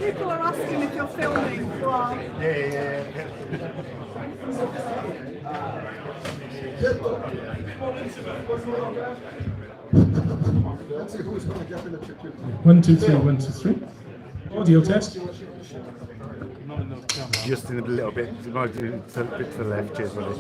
People are asking if you're filming. Wow. Yeah. Let's see who's going to get in the picture. 1, 2, 3, 1, 2, 3. Audio test. Just in a little bit, a bit to the left, cheers, buddy.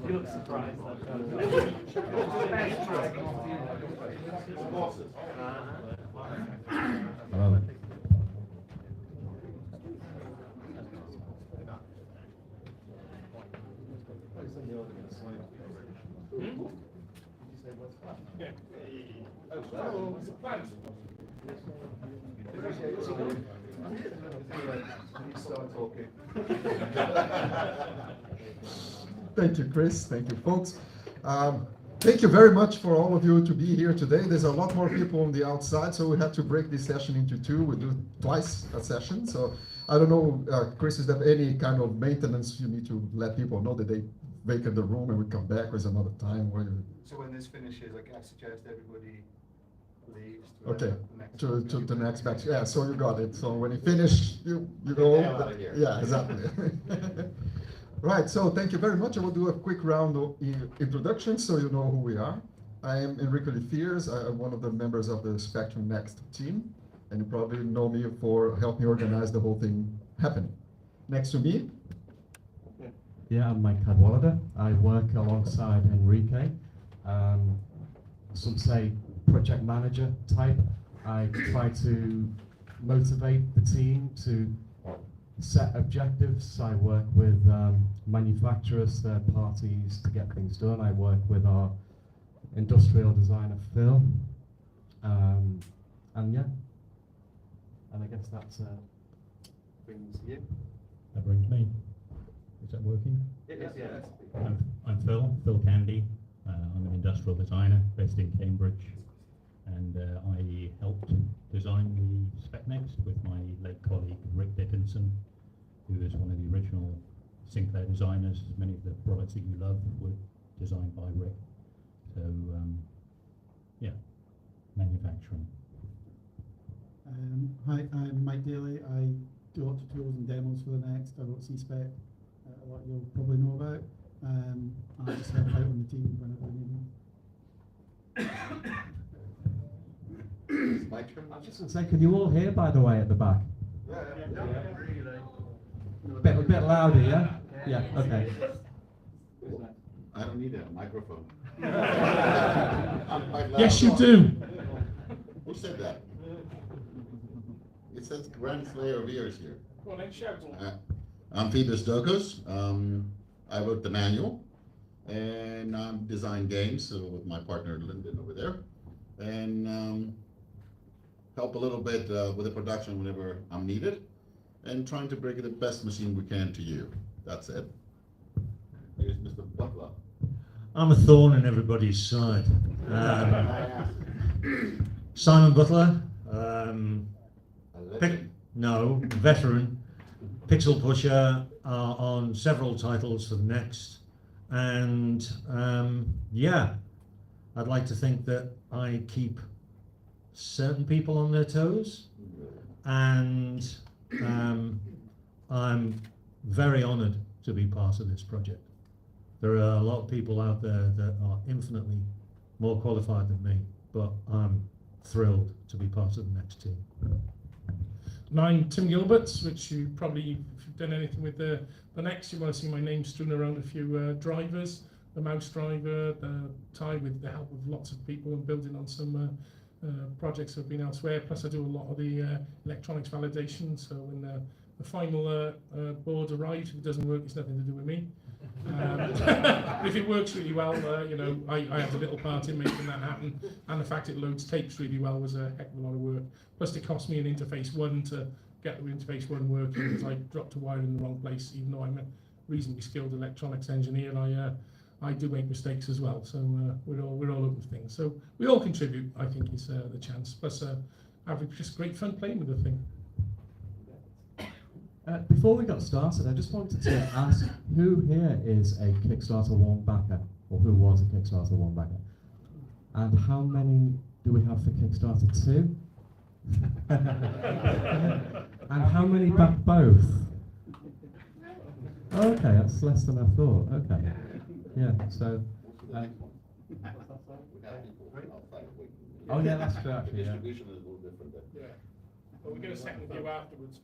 You look surprised. Thank you, Chris. Thank you, folks. Thank you very much for all of you to be here today. There's a lot more people on the outside, so we had to break this session into two. We do twice a session. So I don't know, Chris, is there any kind of maintenance you need to let people know that they vacate the room and we come back with another time? Where So when this finishes, I suggest everybody leaves. Okay, to the next batch. Yeah, so you got it. So when you finish, you go. Yeah, exactly. Right, so thank you very much. I will do a quick round of introductions so you know who we are. I am Enrico Lifiers. I'm one of the members of the Spectrum Next team, and you probably know me for helping organize the whole thing happening. Next to me. Yeah, I'm Mike Cadwallader. I work alongside Enrique. Some say project manager type. I try to motivate the team to set objectives. I work with manufacturers, third parties to get things done. I work with our industrial designer, Phil. And yeah, and I guess that brings you. That brings me. Is that working? Yes, yeah. I'm Phil Candy. I'm an industrial designer based in Cambridge, and I helped design the Spec Next with my late colleague Rick Dickinson, who is one of the original Sinclair designers. Many of the products that you love were designed by Rick. So, yeah, manufacturing. Hi, I'm Mike Daly. I do lots of tools and demos for the Next. I wrote C-Spec, a lot you'll probably know about. And I just help out on the team whenever they need me. My turn. I was just going to say, can you all hear, by the way, at the back? A bit louder, yeah? Yeah, okay. I don't need a microphone. Yes, you do. Who said that? It says Grand Slayer of Ears here. Well, then shout on. I'm Phoebus Douglas. I wrote the manual, and I design games with my partner Lyndon over there, and help a little bit with the production whenever I'm needed, and trying to bring the best machine we can to you. That's it. Here's Mr. Butler. I'm a thorn in everybody's side. Simon Butler, veteran, pixel pusher on several titles for the next, and yeah, I'd like to think that I keep certain people on their toes, and I'm very honoured to be part of this project. There are a lot of people out there that are infinitely more qualified than me, but I'm thrilled to be part of the next team. And I'm Tim Gilbert, which you probably, if you've done anything with the next, you want to see my name strewn around a few drivers, the mouse driver, the tie with the help of lots of people and building on some projects that have been elsewhere. Plus I do a lot of the electronics validation, so when the final board arrives, if it doesn't work, it's nothing to do with me. If it works really well, you know, I had a little part in making that happen, and the fact it loads tapes really well was a heck of a lot of work. Plus it cost me an interface 1 to get the interface 1 working, because I dropped a wire in the wrong place. Even though I'm a reasonably skilled electronics engineer, I do make mistakes as well, so we're all open to things. So we all contribute, I think, is the chance. Plus having just great fun playing with the thing. Before we got started, I just wanted to ask who here is a Kickstarter 1 backer, or who was a Kickstarter 1 backer? And how many do we have for Kickstarter 2? And how many back both? Okay, that's less than I thought. Okay. Yeah, so... oh yeah, that's true actually, yeah. Distribution is a little different there. Yeah. But we get a second view afterwards.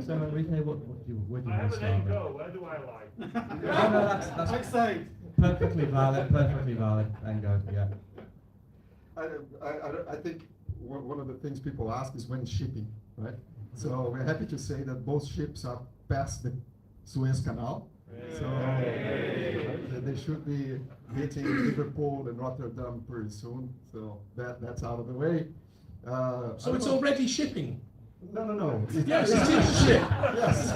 So Enrique, where do you want to start? Where do I like? No, that's perfectly valid, and go, yeah. I think one of the things people ask is when shipping, right? So we're happy to say that both ships are past the Suez Canal. So they should be hitting Liverpool and Rotterdam pretty soon. So that's out of the way. So it's already shipping? No. Yes, it's in a ship. Yes.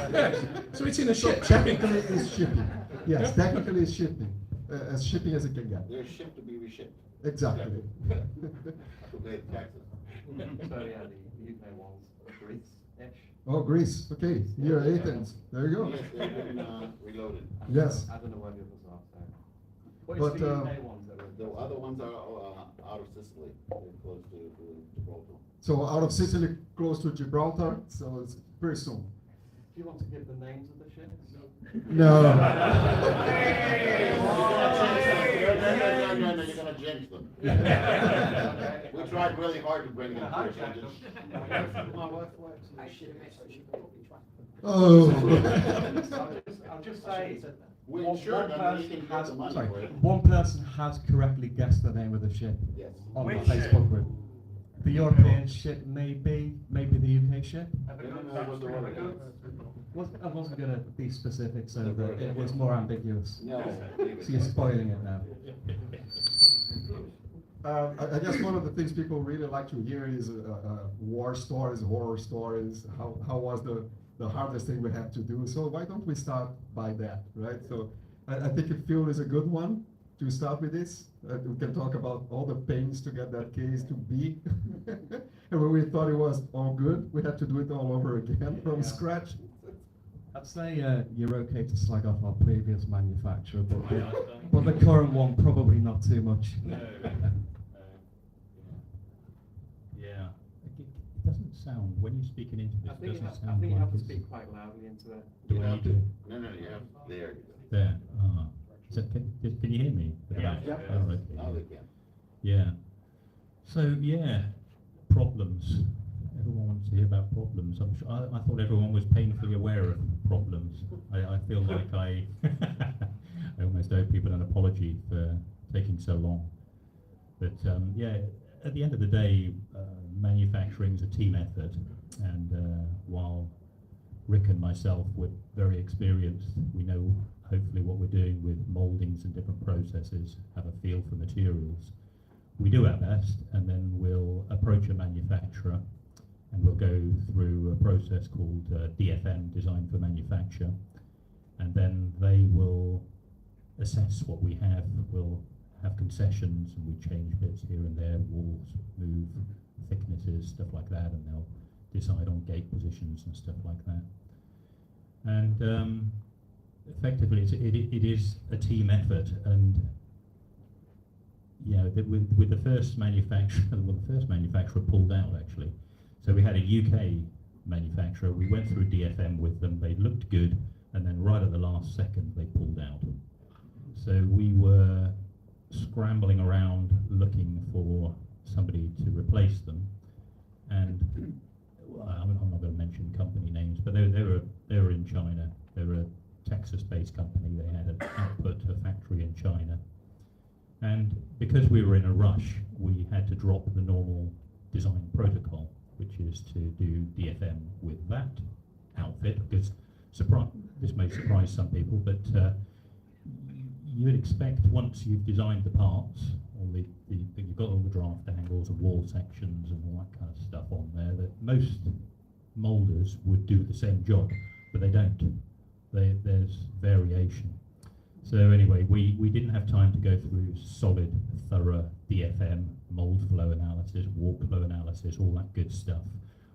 So it's in a ship. Technically it's shipping. Yes, technically it's shipping. As shipping as it can get. They're shipped to be reshipped. Exactly. To pay the taxes. So yeah, the UK ones are Greece-ish. Oh, Greece. Okay, near Athens. There you go. Yes, they've been reloaded. Yes. I don't know where the others are. So. What But, is the UK ones that are? The other ones are out of Sicily. They're close to Gibraltar. So out of Sicily, close to Gibraltar. So it's pretty soon. Do you want to give the names of the ships? No. No, you're gonna jinx them. We tried really hard to bring them here, so Oh. I'll just say, we one sure that we person can get has, the money Sorry, for it. one person has correctly guessed the name of the ship Yes. on the Which Facebook group. The European ship may be, maybe the UK ship. I wasn't going to be specific, so that it was more ambiguous. No. So you're spoiling it now. I guess one of the things people really like to hear is war stories, horror stories. How was the hardest thing we had to do? So why don't we start by that, right? So I think Phil is a good one to start with this. We can talk about all the pains to get that case to be. And when we thought it was all good, we had to do it all over again from scratch. I'd say you're okay to slag off our previous manufacturer, but the current one probably not too much. Yeah, it doesn't sound, when you're speaking into this, I it think doesn't I sound think you like have to it's speak quite loudly into it. Do I need to? No, you have, there you go. There. So can you hear me? Yeah. Oh, okay. Now they can. Yeah. So yeah, problems. Everyone wants to hear about problems. I'm sure, I thought everyone was painfully aware of problems. I feel like I almost owe people an apology for taking so long. But yeah, at the end of the day, manufacturing is a team effort, and while Rick and myself were very experienced, we know hopefully what we're doing with mouldings and different processes, have a feel for materials. We do our best, and then we'll approach a manufacturer and we'll go through a process called DFM, Design for Manufacture, and then they will assess what we have. We'll have concessions and we change bits here and there, walls move, thicknesses, stuff like that, and they'll decide on gate positions and stuff like that. And effectively, it is a team effort, and yeah, with the first manufacturer, well, the first manufacturer pulled out actually. So we had a UK manufacturer. We went through DFM with them. They looked good, and then right at the last second, they pulled out. So we were scrambling around looking for somebody to replace them, and well, I'm not going to mention company names, but they were in China. They were a Texas-based company. They had an output, a factory in China. And because we were in a rush, we had to drop the normal design protocol, which is to do DFM with that outfit, because this may surprise some people, but you'd expect once you've designed the parts, you've got all the draft angles and wall sections and all that kind of stuff on there, that most moulders would do the same job, but they don't. There's variation. So anyway, we didn't have time to go through solid, thorough DFM, mould flow analysis, walk flow analysis, all that good stuff.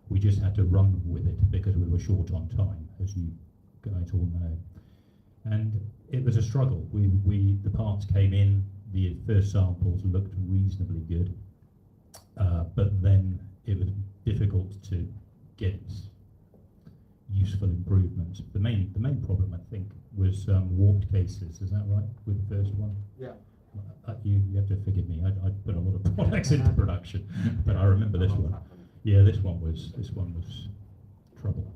We just had to run with it because we were short on time, as you guys all know. And it was a struggle. The parts came in, the first samples looked reasonably good, but then it was difficult to get useful improvements. The main problem, I think, was warped cases. Is that right? With the first one? Yeah. You have to forgive me. I put a lot of products into production, but I remember this one. Yeah, this one was trouble.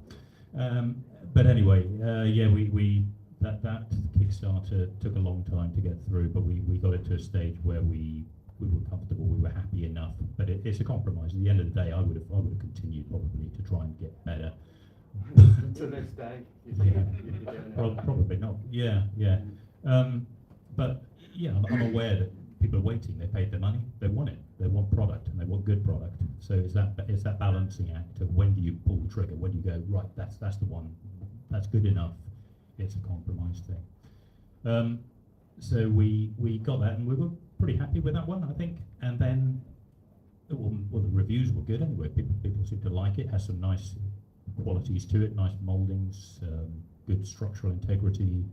But anyway, yeah, that Kickstarter took a long time to get through, but we got it to a stage where we were comfortable, we were happy enough. But it's a compromise. At the end of the day, I would have continued probably to try and get better. To the next day. Probably not. Yeah. But yeah, I'm aware that people are waiting. They paid their money. They want it. They want product, and they want good product. So it's that balancing act of when do you pull the trigger? When do you go right? That's the one. That's good enough. It's a compromise thing. So we got that, and we were pretty happy with that one, I think. And then, well, the reviews were good anyway. People seem to like it. Has some nice qualities to it, nice mouldings, good structural integrity,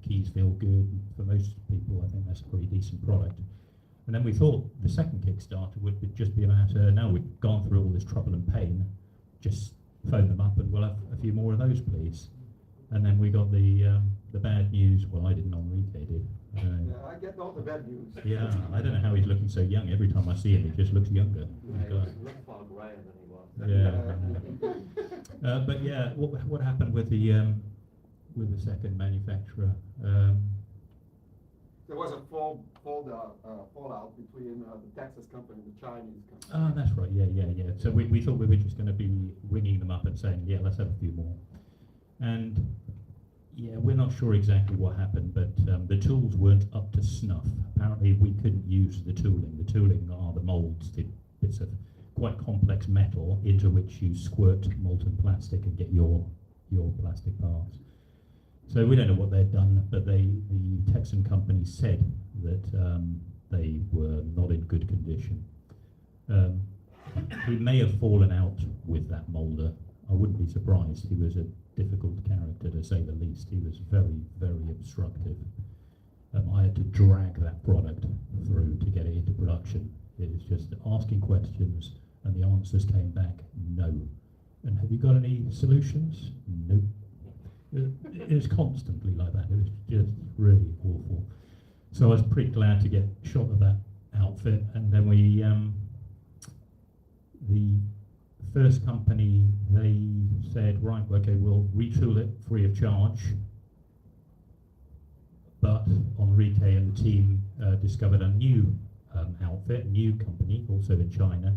keys feel good. For most people, I think that's a pretty decent product. And then we thought the second Kickstarter would just be about, now we've gone through all this trouble and pain, just phone them up and we'll have a few more of those, please. And then we got the bad news. Well, I didn't, Enrique did. Yeah, I get all the bad news. Yeah, I don't know how he's looking so young. Every time I see him, he just looks younger. He looks far grayer than he was. Yeah. But yeah, what happened with the second manufacturer? There was a fallout between the Texas company and the Chinese company. Oh, that's right. Yeah. So we thought we were just going to be ringing them up and saying, yeah, let's have a few more. And yeah, we're not sure exactly what happened, but the tools weren't up to snuff. Apparently, we couldn't use the tooling. The tooling are the moulds, bits of quite complex metal into which you squirt molten plastic and get your plastic parts. So we don't know what they'd done, but the Texan company said that they were not in good condition. He may have fallen out with that moulder. I wouldn't be surprised. He was a difficult character, to say the least. He was very, very obstructive. I had to drag that product through to get it into production. It was just asking questions, and the answers came back, no. And have you got any solutions? Nope. It was constantly like that. It was just really awful. So I was pretty glad to get shot of that outfit, and then the first company, they said, right, okay, we'll retool it free of charge. But Enrique and the team discovered a new outfit, a new company, also in China,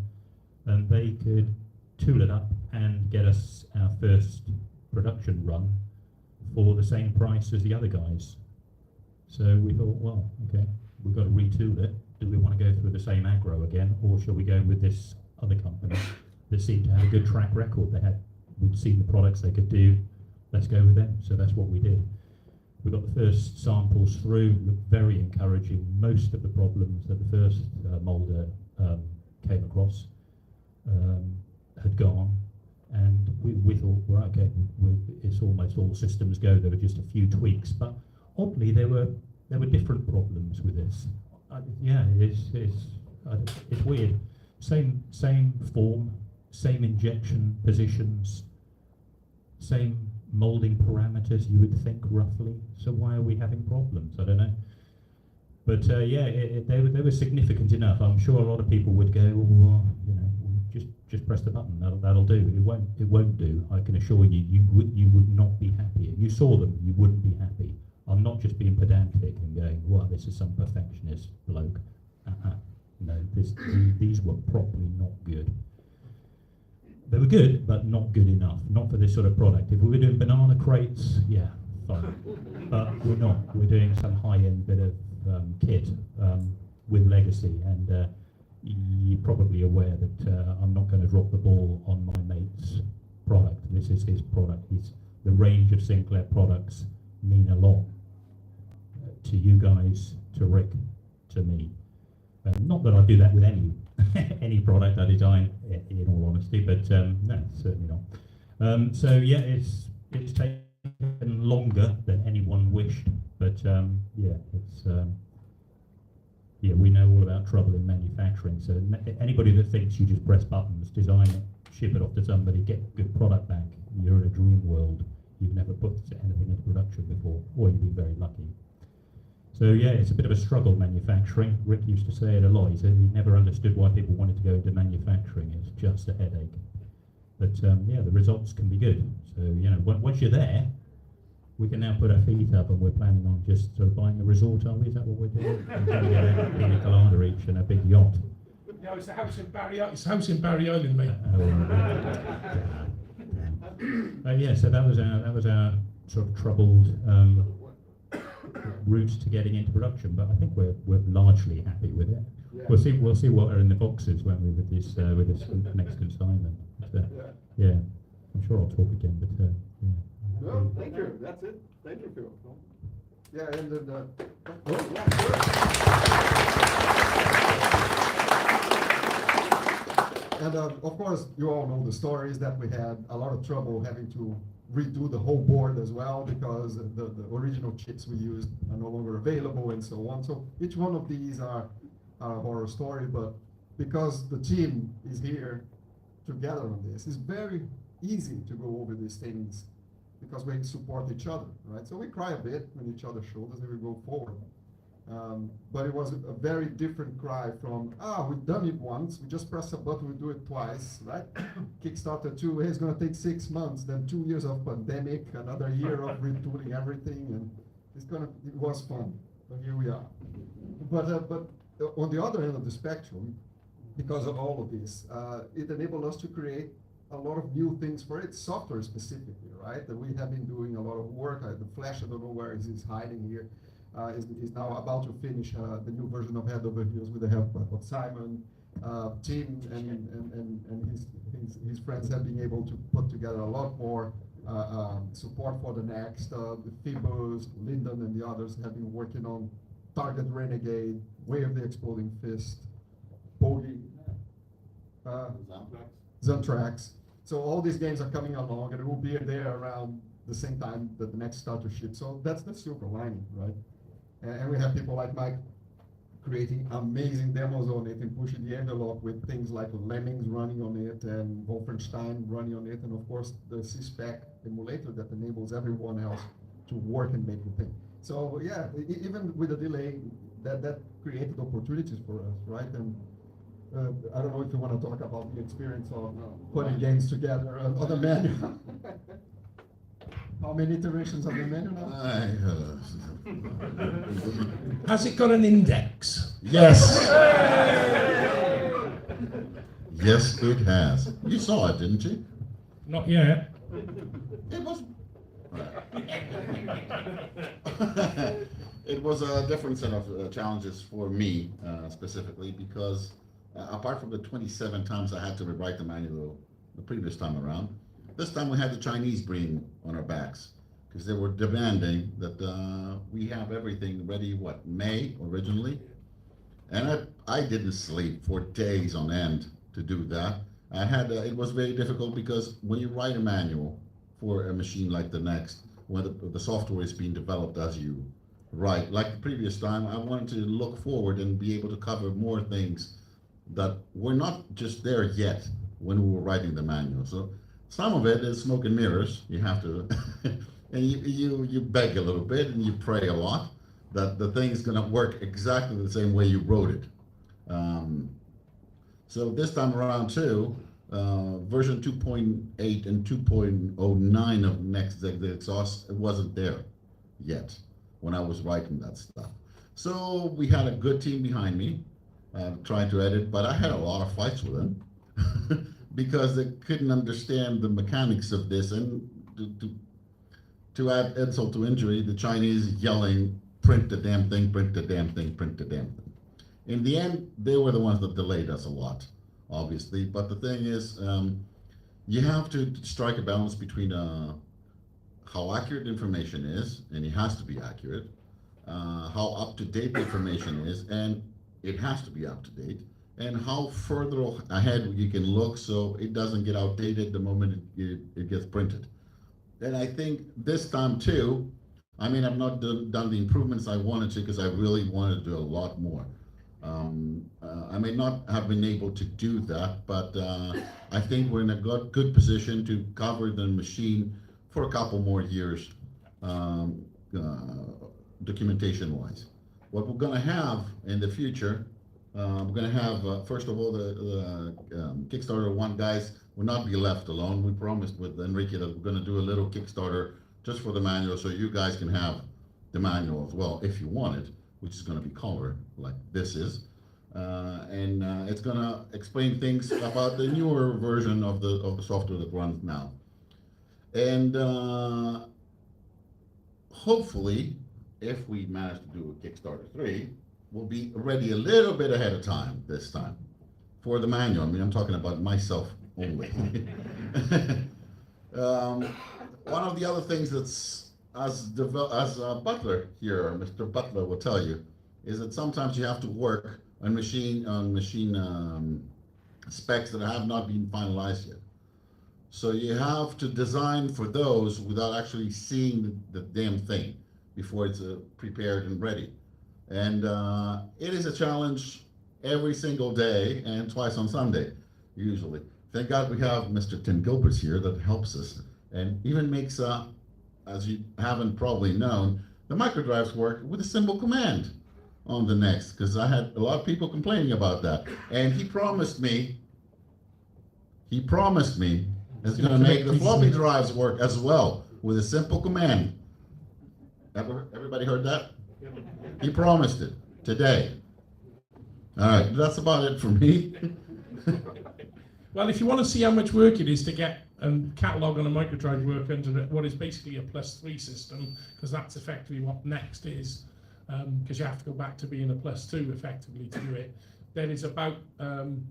and they could tool it up and get us our first production run for the same price as the other guys. So we thought, well, okay, we've got to retool it. Do we want to go through the same aggro again, or shall we go with this other company that seemed to have a good track record? We'd seen the products they could do. Let's go with them. So that's what we did. we got the first samples through, looked very encouraging. Most of the problems that the first moulder came across had gone, and we thought, well, okay, it's almost all systems go. There were just a few tweaks, but oddly there were different problems with this. Yeah, it's weird. Same form, same injection positions, same moulding parameters, you would think, roughly. So why are we having problems? I don't know. But yeah, they were significant enough. I'm sure a lot of people would go, well, you know, just press the button. That'll do. It won't do. I can assure you, you would not be happy. If you saw them, you wouldn't be happy. I'm not just being pedantic and going, well, this is some perfectionist bloke. No, these were probably not good. They were good, but not good enough. Not for this sort of product. If we were doing banana crates, yeah, fine. But we're not. We're doing some high-end bit of kit with legacy, and you're probably aware that I'm not going to drop the ball on my mate's product. This is his product. The range of Sinclair products mean a lot to you guys, to Rick, to me. Not that I do that with any product I design, in all honesty, but no, certainly not. So yeah, it's taken longer than anyone wished, but yeah, yeah, we know all about trouble in manufacturing. So anybody that thinks you just press buttons, design it, ship it off to somebody, get a good product back, you're in a dream world. You've never put anything into production before, or you've been very lucky. So yeah, it's a bit of a struggle, manufacturing. Rick used to say it a lot. He said he never understood why people wanted to go into manufacturing. It's just a headache. But yeah, the results can be good. So, you know, once you're there, we can now put our feet up, and we're planning on just sort of buying the resort, are we? Is that what we're doing? We're going to get a pina colada each and a big yacht. No, it's a house in Barry. It's a house in Barry Island, mate. Yeah, so that was our sort of troubled route to getting into production, but I think we're largely happy with it. Yeah. We'll see what are in the boxes when we with this next consignment. Yeah, I'm sure I'll talk again, but yeah. No, thank you. That's it. Thank you, Phil. Yeah, and then and of course, you all know the stories that we had a lot of trouble having to redo the whole board as well, because the original chips we used are no longer available and so on. So each one of these are a horror story, but because the team is here together on this, it's very easy to go over these things because we support each other, right? So we cry a bit on each other's shoulders and we go forward. But it was a very different cry from, we've done it once, we just press a button, we do it twice, right? Kickstarter 2, hey, it's gonna take 6 months, then 2 years of pandemic, another year of retooling everything, and it was fun, but here we are. But on the other end of the spectrum, because of all of this, it enabled us to create a lot of new things for it, software specifically, right? That we have been doing a lot of work. The Flash, I don't know where he's hiding here. Is now about to finish the new version of Head Over Heels with the help of Simon. Tim and his friends have been able to put together a lot more support for the next. The Phoebus, Lyndon, and the others have been working on Target Renegade, Way of the Exploding Fist, Bogey, Xantrax. So all these games are coming along, and it will be there around the same time that the next starter ships. So that's the silver lining, right? And we have people like Mike creating amazing demos on it and pushing the envelope with things like Lemmings running on it and Wolfenstein running on it, and of course the C-Spec emulator that enables everyone else to work and make the thing. So yeah, even with a delay, that created opportunities for us, right? And I don't know if you want to talk about the experience of putting games together on the menu. How many iterations of the menu now? Has it got an index? Yes. Yes, it has. You saw it, didn't you? Not yet. It was. It was a different set of challenges for me specifically because apart from the 27 times I had to rewrite the manual the previous time around, this time we had the Chinese breathing on our backs because they were demanding that we have everything ready, what, May originally? And I didn't sleep for days on end to do that. I had, it was very difficult because when you write a manual for a machine like the Next, when the software is being developed as you write, like the previous time, I wanted to look forward and be able to cover more things that were not just there yet when we were writing the manual. So some of it is smoke and mirrors. You have to, and you beg a little bit and you pray a lot that the thing is going to work exactly the same way you wrote it. So this time around too, version 2.8 and 2.09 of Next Exhaust, it wasn't there yet when I was writing that stuff. So we had a good team behind me trying to edit, but I had a lot of fights with them because they couldn't understand the mechanics of this. And to add insult to injury, the Chinese yelling, print the damn thing, print the damn thing, print the damn thing. In the end, they were the ones that delayed us a lot, obviously. But the thing is, you have to strike a balance between how accurate information is, and it has to be accurate, how up-to-date the information is, and it has to be up-to-date, and how further ahead you can look so it doesn't get outdated the moment it gets printed. And I think this time too, I mean, I've not done the improvements I wanted to because I really wanted to do a lot more. I may not have been able to do that, but I think we're in a good position to cover the machine for a couple more years, documentation-wise. What we're going to have in the future, we're going to have, first of all, the Kickstarter 1 guys will not be left alone. We promised with Enrique that we're going to do a little Kickstarter just for the manual, so you guys can have the manual as well if you want it, which is going to be color like this is. And it's going to explain things about the newer version of the software that runs now. And hopefully, if we manage to do a Kickstarter 3, we'll be ready a little bit ahead of time this time for the manual. I mean, I'm talking about myself only. One of the other things that's, as Butler here, Mr. Butler will tell you, is that sometimes you have to work on machine specs that have not been finalized yet. So you have to design for those without actually seeing the damn thing before it's prepared and ready. And it is a challenge every single day and twice on Sunday, usually. Thank God we have Mr. Tim Gilberts here that helps us and even makes, as you haven't probably known, the microdrives work with a simple command on the Next, because I had a lot of people complaining about that. And he promised me it's going to make the floppy drives work as well with a simple command. Everybody heard that? He promised it today. All right, that's about it for me. Well, if you want to see how much work it is to get and catalog on a microdrive work under what is basically a +3 system, because that's effectively what Next is, because you have to go back to being a +2 effectively to do it. There is about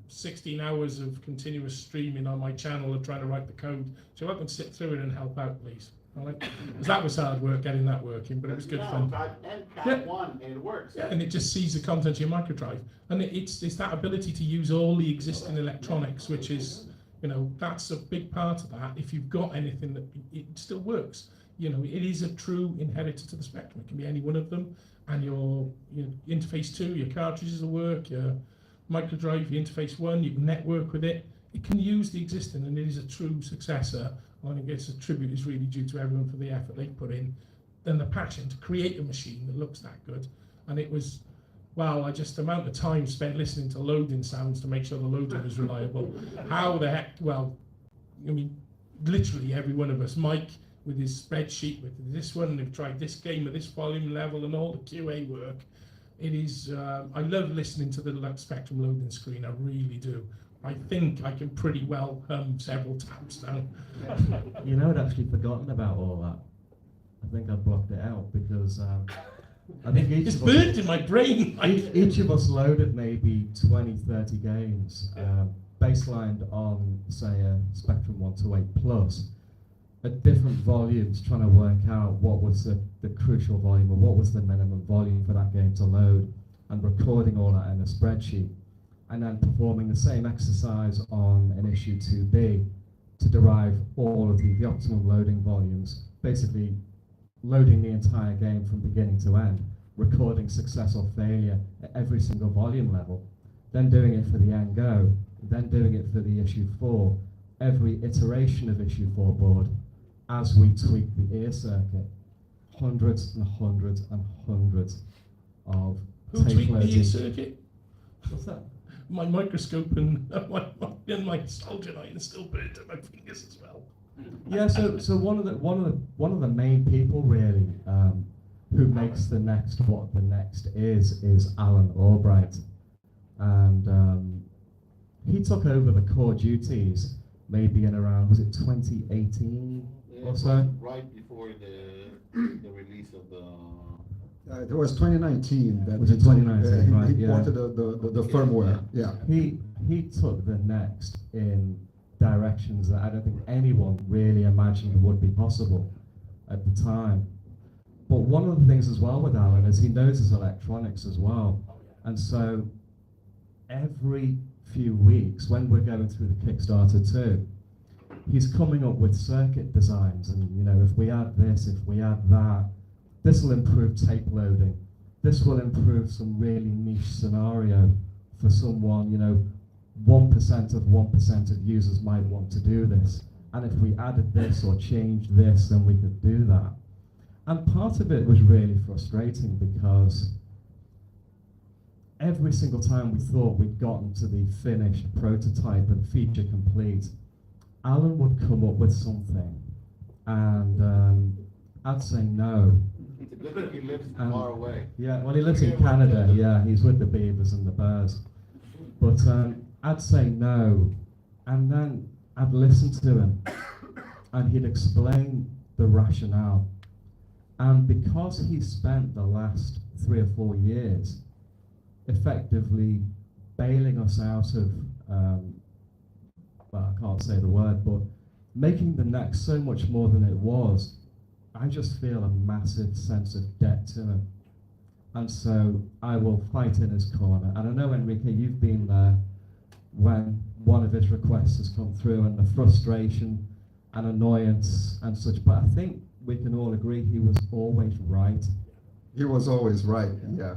16 hours of continuous streaming on my channel of trying to write the code. So I can sit through it and help out, please. All right? Because that was hard work getting that working, but it was good fun. One, and it works. Yeah, and it just sees the content of your microdrive, and it's that ability to use all the existing electronics, which is, you know, that's a big part of that. If you've got anything that it still works, you know, it is a true inheritor to the Spectrum. It can be any one of them, and your interface 2, your cartridges will work, your microdrive, your interface 1, you can network with it. It can use the existing, and it is a true successor. I think its tribute is really due to everyone for the effort they put in, and the passion to create a machine that looks that good. And it was, well, the amount of time spent listening to loading sounds to make sure the loader was reliable. How the heck, well, I mean, literally every one of us, Mike with his spreadsheet, with this one, they've tried this game at this volume level and all the QA work. It is, I love listening to the Spectrum loading screen, I really do. I think I can pretty well hum several taps now. You know, I'd actually forgotten about all that. I think I blocked it out because I think it's burnt in my brain. Each of us loaded maybe 20, 30 games, baselined on, say, a Spectrum 128 Plus. at different volumes trying to work out what was the crucial volume or what was the minimum volume for that game to load, and recording all that in a spreadsheet, and then performing the same exercise on an issue 2B to derive all of the optimum loading volumes, basically loading the entire game from beginning to end, recording success or failure at every single volume level, then doing it for the end go, then doing it for the issue 4, every iteration of issue 4 board as we tweak the ear circuit, hundreds and hundreds and hundreds of Who tape tweaked the loading. ear circuit? What's that? My microscope and my soldier iron still burnt at my fingers as well. Yeah, so one of the main people really who makes the next what the next is Alan Albright, and he took over the core duties maybe in around, was it 2018 or so? Right before the release of the. It was 2019. That Was it 2019, right, He yeah. ported the firmware. Yeah. He took the next in directions that I don't think anyone really imagined would be possible at the time. But one of the things as well with Alan is he knows his electronics as well. And so every few weeks when we're going through the Kickstarter too, he's coming up with circuit designs, and you know, if we add this, if we add that, this will improve tape loading. This will improve some really niche scenario for someone, you know, 1% of 1% of users might want to do this. And if we added this or changed this, then we could do that. And part of it was really frustrating because every single time we thought we'd gotten to the finished prototype and feature complete, Alan would come up with something and I'd say no. It's a good thing he lives far away. Yeah, well, he lives in Canada. Yeah, he's with the beavers and the bears. But I'd say no, and then I'd listen to him, and he'd explain the rationale. And because he spent the last 3 or 4 years effectively bailing us out of, well, I can't say the word, but making the next so much more than it was, I just feel a massive sense of debt to him. And so I will fight in his corner. And I know, Enrique, you've been there when one of his requests has come through, and the frustration and annoyance and such. But I think we can all agree he was always right. He was always right, yeah.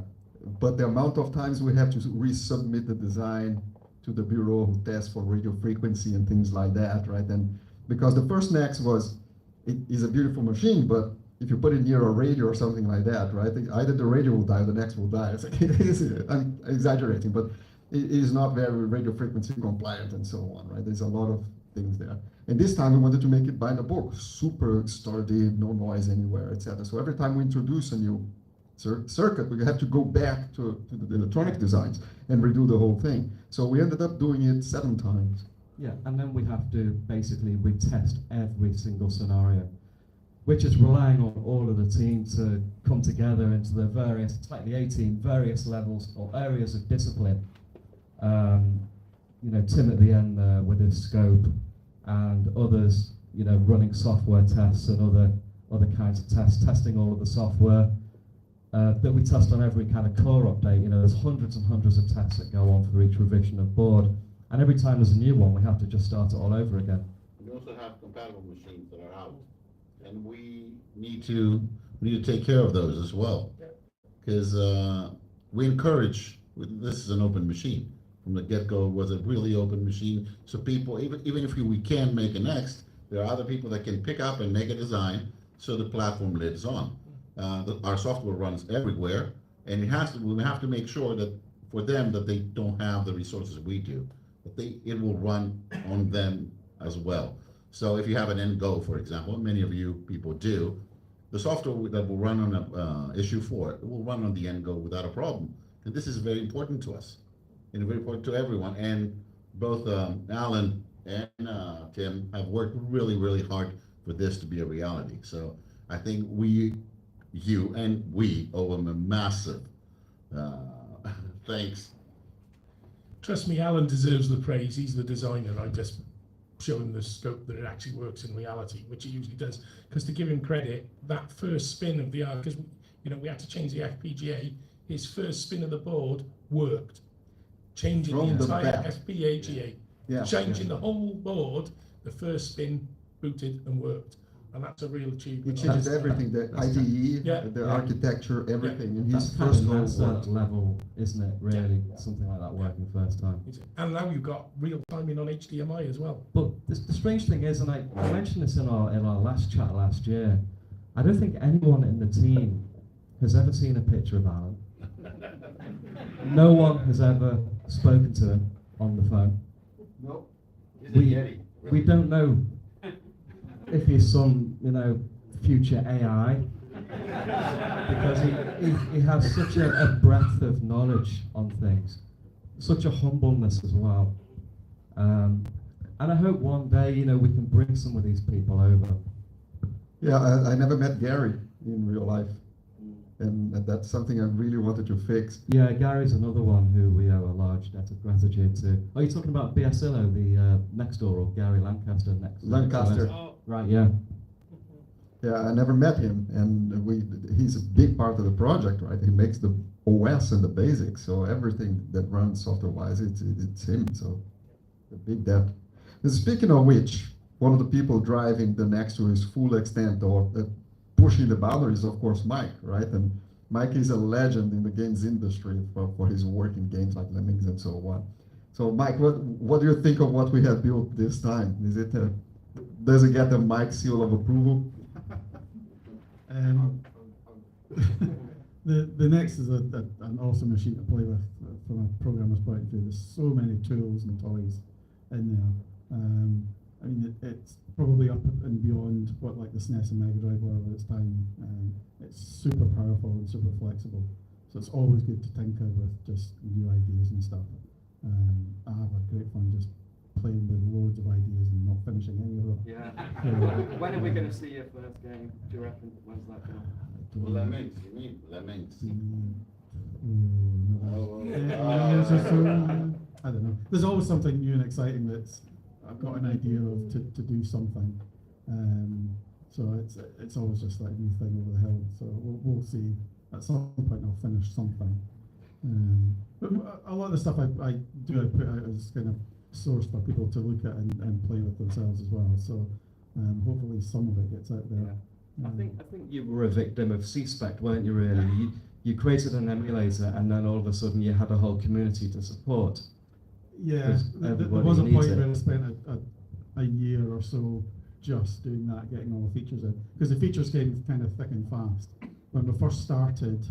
But the amount of times we have to resubmit the design to the bureau who tests for radio frequency and things like that, right? And because the first Next was, it is a beautiful machine, but if you put it near a radio or something like that, right? Either the radio will die or the Next will die. It's like, I'm exaggerating, but it is not very radio frequency compliant and so on, right? There's a lot of things there. And this time we wanted to make it by the book, super sturdy, no noise anywhere, etc. So every time we introduce a new circuit, we have to go back to the electronic designs and redo the whole thing. So we ended up doing it 7 times. Yeah, and then we have to basically retest every single scenario, which is relying on all of the team to come together into the various, it's like the 18 various levels or areas of discipline. You know, Tim at the end with his scope, and others, you know, running software tests and other kinds of tests, testing all of the software that we test on every kind of core update. You know, there's hundreds and hundreds of tests that go on for each revision of board, and every time there's a new one, we have to just start it all over again. We also have compatible machines that are out, and we need to take care of those as well, because we encourage. This is an open machine. From the get-go, it was a really open machine. So people, even if we can make a Next, there are other people that can pick up and make a design so the platform lives on. Our software runs everywhere, and we have to make sure that for them that they don't have the resources we do, but it will run on them as well. So if you have an NGO, for example, many of you people do, the software that will run on issue 4, it will run on the NGO without a problem. And this is very important to us. And very important to everyone, and both Alan and Tim have worked really, really hard for this to be a reality. So I think you and we owe him a massive thanks. Trust me, Alan deserves the praise. He's the designer. I just show him the scope that it actually works in reality, which it usually does. Because to give him credit, that first spin of the because we had to change the FPGA. His first spin of the board worked, changing From the the entire back. FPGA, Yeah, changing the whole board. The first spin booted and worked, and that's a real He achievement. changes everything, the IDE, Yeah. the Yeah. architecture, everything. And That's his kind first of goal NASA worked. level, isn't it? Really, something like that working first time. And now you've got real timing on HDMI as well. But the strange thing is, and I mentioned this in our last chat last year, I don't think anyone in the team has ever seen a picture of Alan. No one has ever spoken to him on the phone. Nope. We don't know if he's some, future AI, because he has such a breadth of knowledge on things, such a humbleness as well. And I hope one day, we can bring some of these people over. Yeah, I never met Gary in real life. And that's something I really wanted to fix. Yeah, Gary's another one who we owe a large debt of gratitude to. Are you talking about BSLO, the next door, or Gary Lancaster next? Lancaster. Right, yeah. Yeah, I never met him, and he's a big part of the project, right? He makes the OS and the basics, so everything that runs software-wise, it's him, so a big debt. And speaking of which, one of the people driving the next to his full extent, or pushing the boundaries, of course, Mike, right? And Mike is a legend in the games industry for his work in games like Lemmings and so on. So Mike, what do you think of what we have built this time? Does it get the Mike seal of approval? The Next is an awesome machine to play with from a programmer's point of view. There's so many tools and toys in there. I mean, it's probably up and beyond what like the SNES and Mega Drive were at its time. It's super powerful and super flexible. So it's always good to tinker with just new ideas and stuff. I have a great fun just playing with loads of ideas and not finishing any of them. Yeah. When are we going to see your first game? Do you reckon? When's that going to? Lemmings, you mean Lemmings? I don't know. There's always something new and exciting that's I've got an idea of to do something. So it's always just like a new thing over the hill. So we'll see. At some point I'll finish something. But a lot of the stuff I put out as kind of source for people to look at and play with themselves as well. So hopefully some of it gets out there. I think you were a victim of C-Spec, weren't you? Really, you created an emulator, and then all of a sudden you had a whole community to support. Yeah, there was a point where I spent a year or so just doing that, getting all the features in, because the features came kind of thick and fast. When we first started,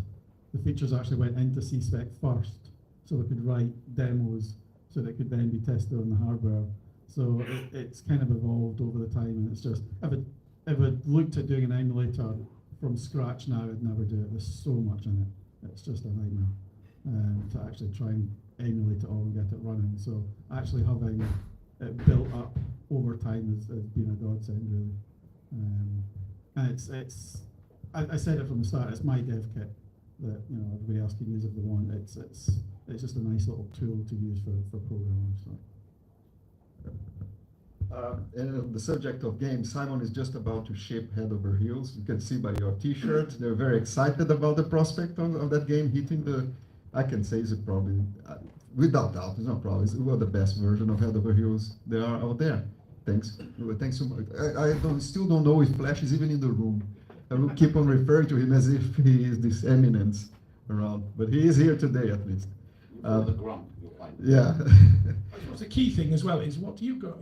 the features actually went into C-Spec first, so we could write demos so that it could then be tested on the hardware. So it's kind of evolved over the time, and it's just, if I looked at doing an emulator from scratch now, I'd never do it. There's so much in it. It's just a nightmare to actually try and emulate it all and get it running. So actually having it built up over time has been a godsend, really. And I said it from the start, it's my dev kit that everybody else can use if they want. It's just a nice little tool to use for programmers. So. And the subject of games, Simon is just about to ship Head Over Heels. You can see by your T-shirt, they're very excited about the prospect of that game hitting the. I can say it's probably, without doubt, it's not probably, it's the best version of Head Over Heels there are out there. Thanks so much. I still don't know if Flash is even in the room. I will keep on referring to him as if he is this eminence around, but he is here today at least. The grump, you'll find. Yeah. The key thing as well is what do you lot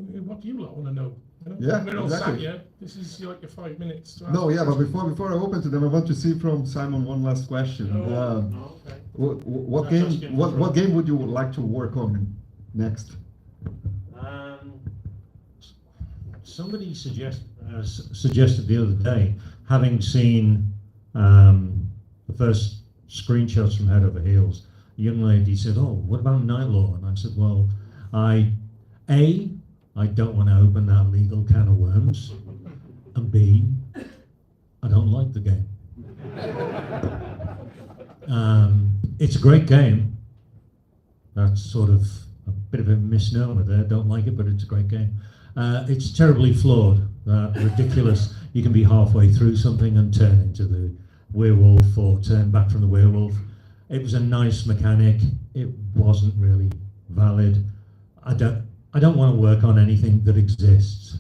want to know? Yeah, we're all exactly. sat here. This is like your 5 minutes to ask. No, yeah, but before I open to them, I want to see from Simon one last question. Okay. What game would you like to work on next? Somebody suggested the other day, having seen the first screenshots from Head Over Heels, a young lady said, "Oh, what about Night Law?" And I said, "Well, I don't want to open that legal can of worms, and B, I don't like the game. It's a great game. That's sort of a bit of a misnomer there. Don't like it, but it's a great game. It's terribly flawed, ridiculous. You can be halfway through something and turn into the werewolf or turn back from the werewolf. It was a nice mechanic. It wasn't really valid. I don't want to work on anything that exists.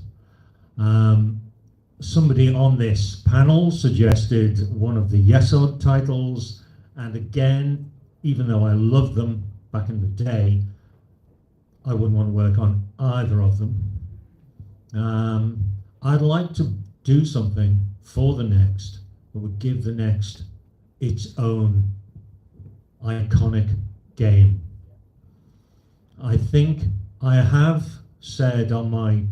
Somebody on this panel suggested one of the Yesod titles, and again, even though I loved them back in the day, I wouldn't want to work on either of them. I'd like to do something for the Next that would give the Next its own iconic game. I think I have said on my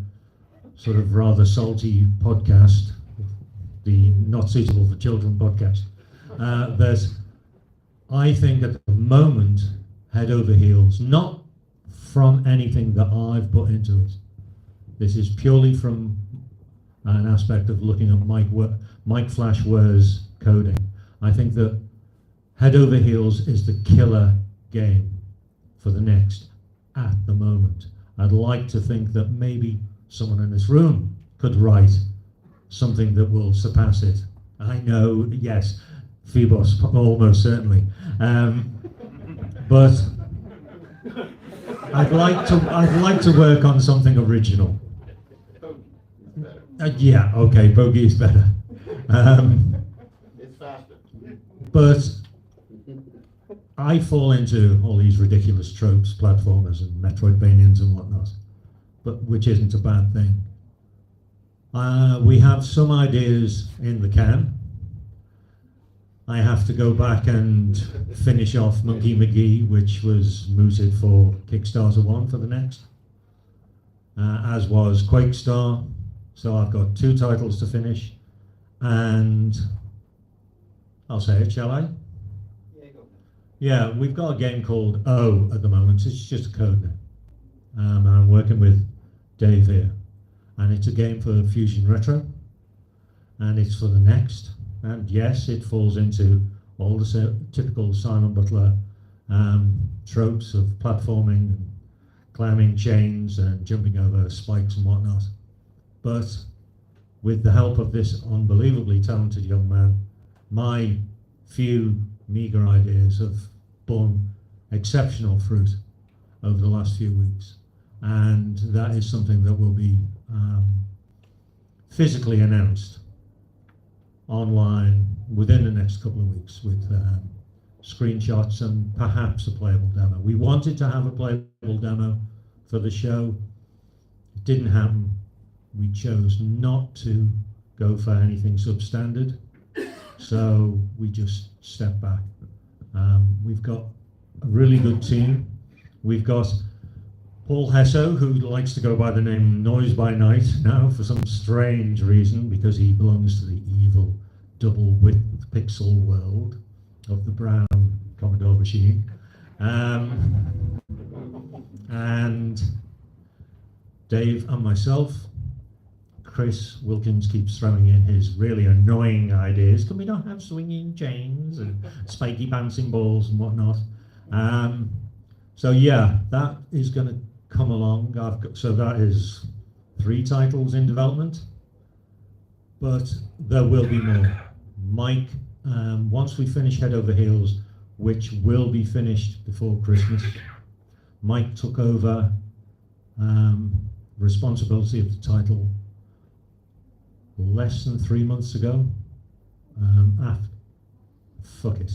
sort of rather salty podcast, the Not Suitable for Children podcast, that I think at the moment, head over heels, not from anything that I've put into it. This is purely from an aspect of looking at Mike Flashware's coding. I think that head over heels is the killer game for the Next at the moment. I'd like to think that maybe someone in this room could write something that will surpass it. I know, yes, Phoebos, almost certainly. But I'd like to work on something original. Yeah, okay, bogey is better. It's faster. But I fall into all these ridiculous tropes, platformers and Metroidvanians and whatnot, but which isn't a bad thing. We have some ideas in the can. I have to go back and finish off Monkey McGee, which was mooted for Kickstarter 1 for the Next, as was Quakestar. So I've got 2 titles to finish, and I'll say it, shall I? Yeah, we've got a game called O at the moment. It's just a code name. I'm working with Dave here, and it's a game for Fusion Retro, and it's for the Next. And yes, it falls into all the typical Simon Butler tropes of platforming, and climbing chains, and jumping over spikes and whatnot. But with the help of this unbelievably talented young man, my few meager ideas have borne exceptional fruit over the last few weeks. And that is something that will be physically announced online within the next couple of weeks with screenshots and perhaps a playable demo. We wanted to have a playable demo for the show. It didn't happen. We chose not to go for anything substandard, so we just stepped back. We've got a really good team. We've got Paul Hesso, who likes to go by the name Noise by Night now for some strange reason, because he belongs to the evil double-width pixel world of the brown Commodore machine. And Dave and myself. Chris Wilkins keeps throwing in his really annoying ideas. Can we not have swinging chains and spiky bouncing balls and whatnot? So yeah, that is going to come along. So that is 3 titles in development, but there will be more. Mike, once we finish Head Over Heels, which will be finished before Christmas, Mike took over responsibility of the title less than 3 months ago. Fuck it.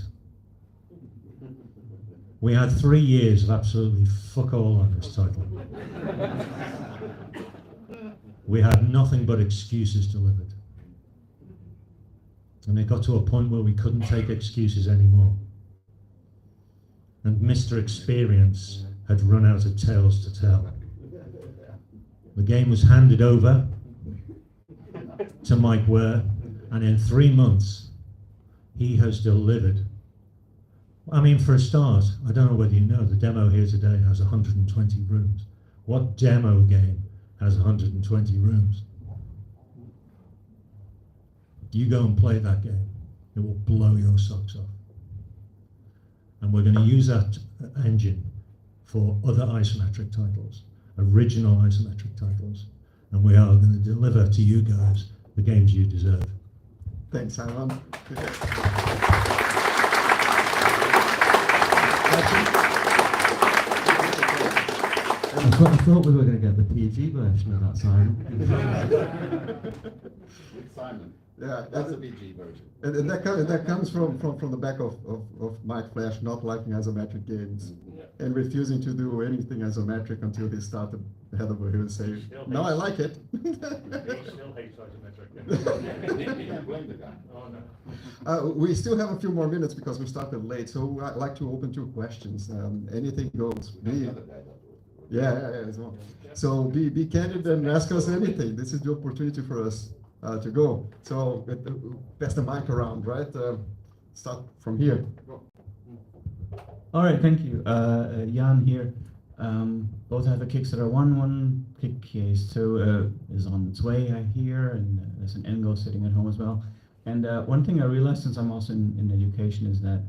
We had 3 years of absolutely fuck all on this title. We had nothing but excuses delivered. And it got to a point where we couldn't take excuses anymore. And Mr. Experience had run out of tales to tell. The game was handed over to Mike Ware, and in 3 months, he has delivered. I mean, for a start, I don't know whether you know, the demo here today has 120 rooms. What demo game has 120 rooms? You go and play that game, it will blow your socks off. And we're going to use that engine for other isometric titles, original isometric titles. and we are going to deliver to you guys the games you deserve. Thanks, Simon. I thought we were going to get the PG version of that, Simon. Simon. Yeah, That's a PG version. and that comes from the back of Mike Flash not liking isometric games and refusing to do anything isometric until he started head over here and say, "No, I like it." He still hates isometric. You can't blame the guy. Oh no. We still have a few more minutes because we started late, so I'd like to open to questions. Anything goes. Yeah, as well. So be candid and ask us anything. This is the opportunity for us to go. So pass the mic around, right? Start from here. All right, thank you. Jan here. Both have a Kickstarter 1 Kick 2 is on its way, I hear, and there's an Engo sitting at home as well. And one thing I realized, since I'm also in education, is that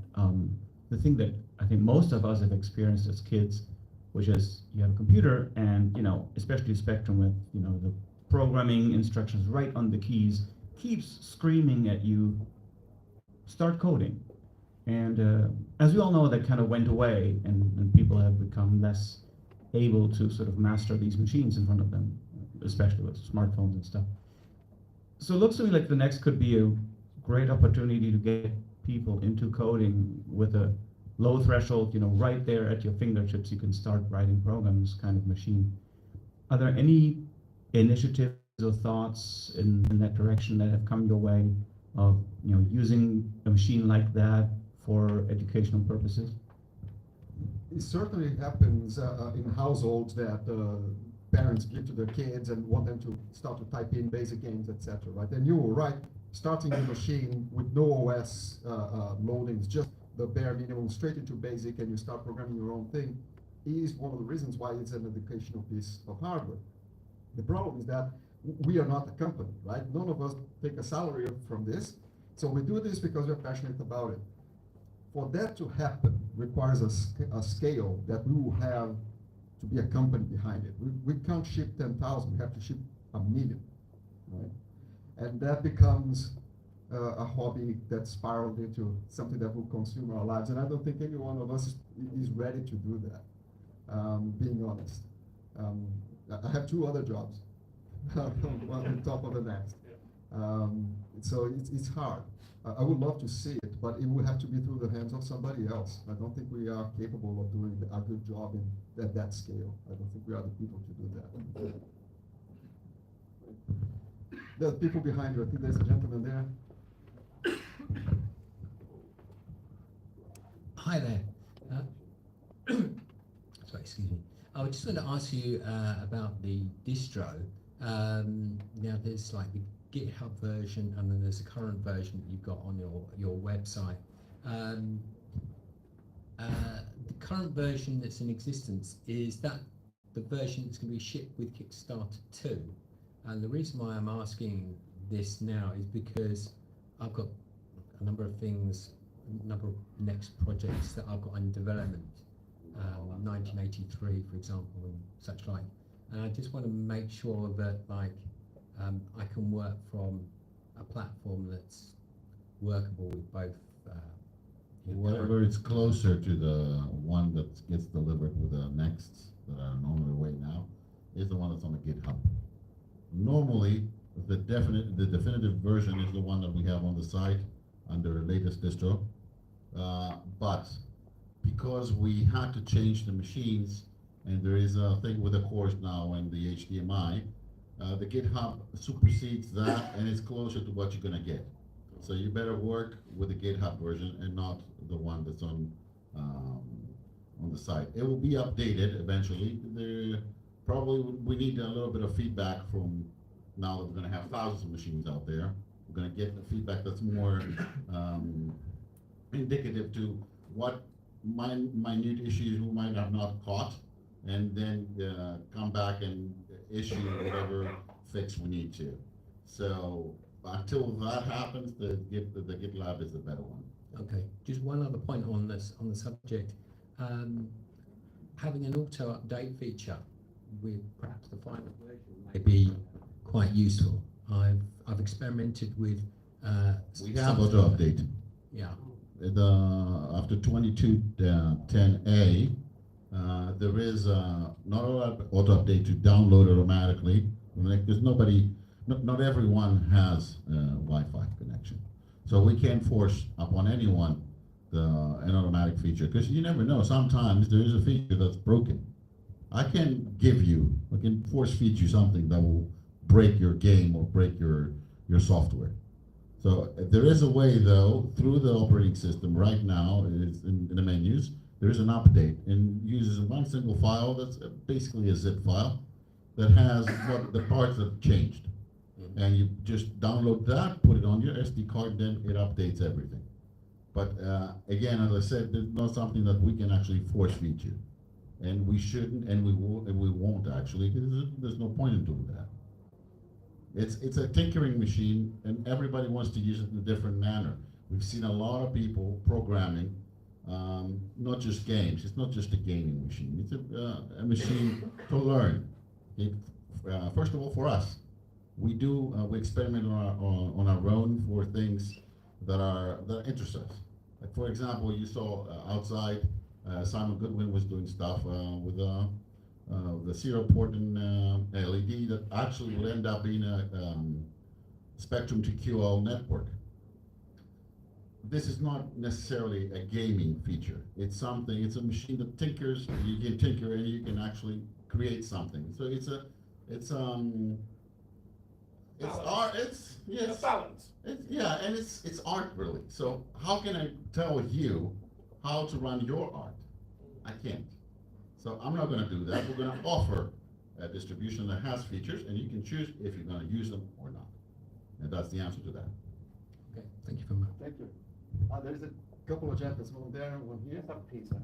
the thing that I think most of us have experienced as kids, which is you have a computer and, especially Spectrum with, the programming instructions right on the keys, keeps screaming at you, start coding. And as we all know, that kind of went away, and people have become less able to sort of master these machines in front of them, especially with smartphones and stuff. So it looks to me like the next could be a great opportunity to get people into coding with a low threshold, right there at your fingertips. You can start writing programs kind of machine. Are there any initiatives or thoughts in that direction that have come your way of, using a machine like that for educational purposes? It certainly happens in households that parents give to their kids and want them to start to type in basic games, etc. Right? And you were right, starting the machine with no OS loadings, just the bare minimum straight into basic, and you start programming your own thing, is one of the reasons why it's an educational piece of hardware. The problem is that we are not a company, right? None of us take a salary from this. So we do this because we're passionate about it. For that to happen requires a scale that we will have to be a company behind it. We can't ship 10,000, we have to ship 1 million, right? And that becomes a hobby that spiraled into something that will consume our lives. And I don't think any one of us is ready to do that, being honest. I have 2 other jobs, one on top of the next. So it's hard. I would love to see it, but it will have to be through the hands of somebody else. I don't think we are capable of doing a good job at that scale. I don't think we are the people to do that. There's people behind you. I think there's a gentleman there. Hi there. Sorry, excuse me. I just wanted to ask you about the distro. Now there's like the GitHub version, and then there's a current version that you've got on your website. The current version that's in existence, is that the version that's going to be shipped with Kickstarter 2? And the reason why I'm asking this now is because I've got a number of things, a number of next projects that I've got in development, 1983, for example, and such like. And I just want to make sure that I can work from a platform that's workable with both. Whatever it's closer to the one that gets delivered with the Nexts that are on their way now, is the one that's on the GitHub. Normally, the definitive version is the one that we have on the site under the latest distro. But because we had to change the machines, and there is a thing with the cores now and the HDMI, the GitHub supersedes that, and it's closer to what you're gonna get. So you better work with the GitHub version and not the one that's on the site. It will be updated eventually. We need a little bit of feedback from, now that we're gonna have thousands of machines out there. We're gonna get the feedback that's more indicative to what minute issues we might have not caught, and then come back and issue whatever fix we need to. So until that happens, the GitLab is the better one. Okay, just one other point on this, on the subject. Having an auto update feature with perhaps the final version maybe quite useful. I've experimented with. We have auto update. Yeah. After 22.10a, there is not auto update to download automatically. Like there's nobody, not everyone has a Wi-Fi connection, so we can't force upon anyone an automatic feature, because you never know. Sometimes there is a feature that's broken. I can force feed you something that will break your game or break your software. So there is a way, though, through the operating system right now, it's in the menus, there is an update and uses one single file that's basically a zip file that has what the parts have changed. And you just download that, put it on your SD card, then it updates everything. But again, as I said, there's not something that we can actually force feed you. And we shouldn't, and we won't actually, because there's no point in doing that. It's a tinkering machine, and everybody wants to use it in a different manner. We've seen a lot of people programming, not just games. It's not just a gaming machine. It's a machine to learn. First of all, for us, we experiment on our own for things that interest us. Like for example, you saw outside, Simon Goodwin was doing stuff with the serial port and LED that actually will end up being a Spectrum to QL network. This is not necessarily a gaming feature. It's a machine that tinkers. You can tinker and you can actually create something. So it's art. It's balance. And it's art really. So how can I tell you how to run your art? I can't. So I'm not going to do that. We're going to offer a distribution that has features, and you can choose if you're going to use them or not. And that's the answer to that. Okay, thank you very much. Thank you. There's a couple of jackets, one there, one here. Peter.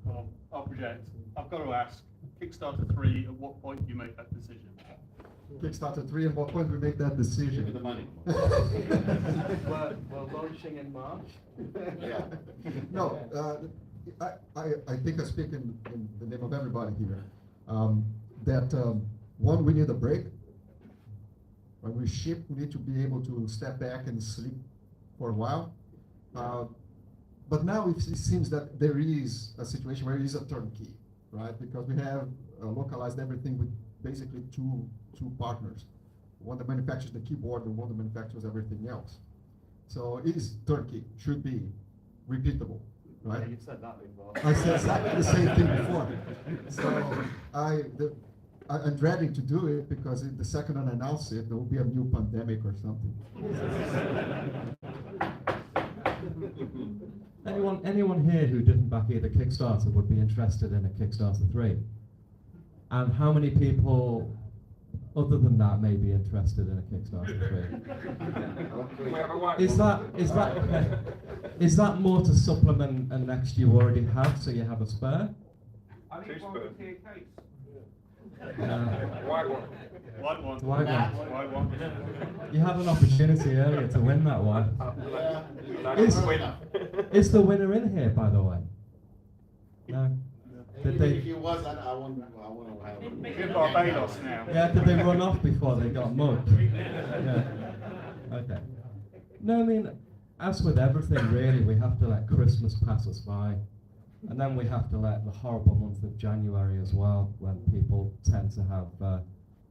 Well, I'll project. I've got to ask, Kickstarter 3, at what point do you make that decision? Kickstarter 3, at what point we make that decision? Give me the money. We're launching in March. Yeah. No, I think I speak in the name of everybody here. One, we need a break. When we ship, we need to be able to step back and sleep for a while. But now it seems that there is a situation where it is a turnkey, right? Because we have localized everything with basically two partners. One that manufactures the keyboard and one that manufactures everything else. So it is turnkey, should be repeatable, right? Yeah, you've said that before. I said exactly the same thing before. So I'm dreading to do it because the second I announce it, there will be a new pandemic or something. Anyone here who didn't back either Kickstarter would be interested in a Kickstarter 3? And how many people other than that may be interested in a Kickstarter 3? Is that more to supplement a next you already have, so you have a spare? I need volunteer case. White one. White one. White one. White one. You had an opportunity earlier to win that one. Is the winner in here, by the way? No. Did they? If he was, I want to have him. We're Barbados now. Yeah, did they run off before they got mugged? Yeah. Okay. No, I mean, as with everything, really, we have to let Christmas pass us by. And then we have to let the horrible month of January as well, when people tend to have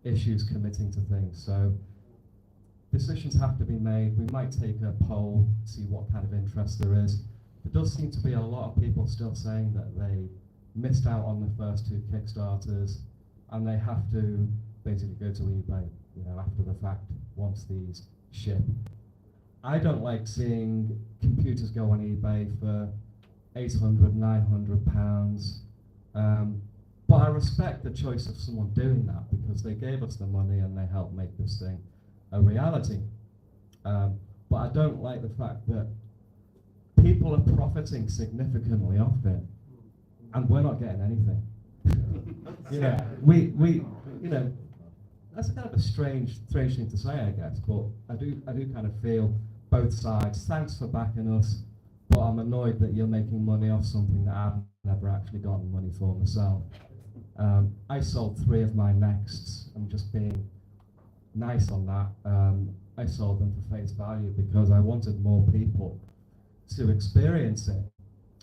issues committing to things. So decisions have to be made. We might take a poll, see what kind of interest there is. There does seem to be a lot of people still saying that they missed out on the first two Kickstarters, and they have to basically go to eBay, after the fact, once these ship. I don't like seeing computers go on eBay for £800, £900, but I respect the choice of someone doing that because they gave us the money and they helped make this thing a reality. But I don't like the fact that people are profiting significantly off it, and we're not getting anything. We that's kind of a strange thing to say, I guess. But I do kind of feel both sides. Thanks for backing us, but I'm annoyed that you're making money off something that I've never actually gotten money for myself. I sold 3 of my nexts. I'm just being nice on that. I sold them for face value because I wanted more people to experience it.